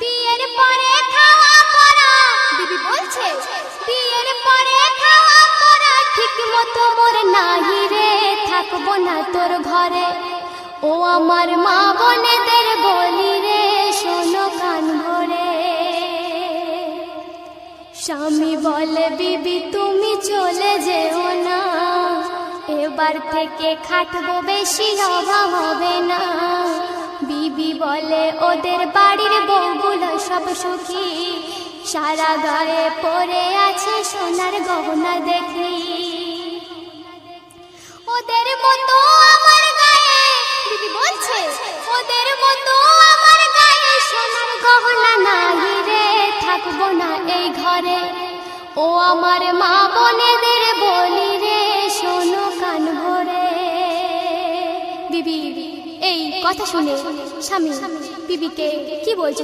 বিয়ের পরে খাওয়া পড়া, বিবি বলছে বিয়ের পরে খাওয়া পড়া ঠিক মতো মোর নাহি রে, থাকবো না তোর ঘরে। ও আমার মা বোনেদের বলি রে, শোনো কান ভরে। স্বামী বলে বিবি তুমি চলে যেও না, এবার থেকে খাটবো বেশি অভাব হবে না। বিবি বলে ওদের বাড়ির বউগুলো সব সুখী, সারা গায়ে পরে আছে সোনার গহনা দেখি। ওদের মতো আমার গায়ে, বিবি বলছে ওদের মতো আমার গায়ে সোনার গহনা নাই রে, থাকবো না এই ঘরে। ও আমার মা বোনেদের বলি রে, শোনো কান ভরে। বিবি এই কথা শুনে স্বামী বিবিকে কি বলছে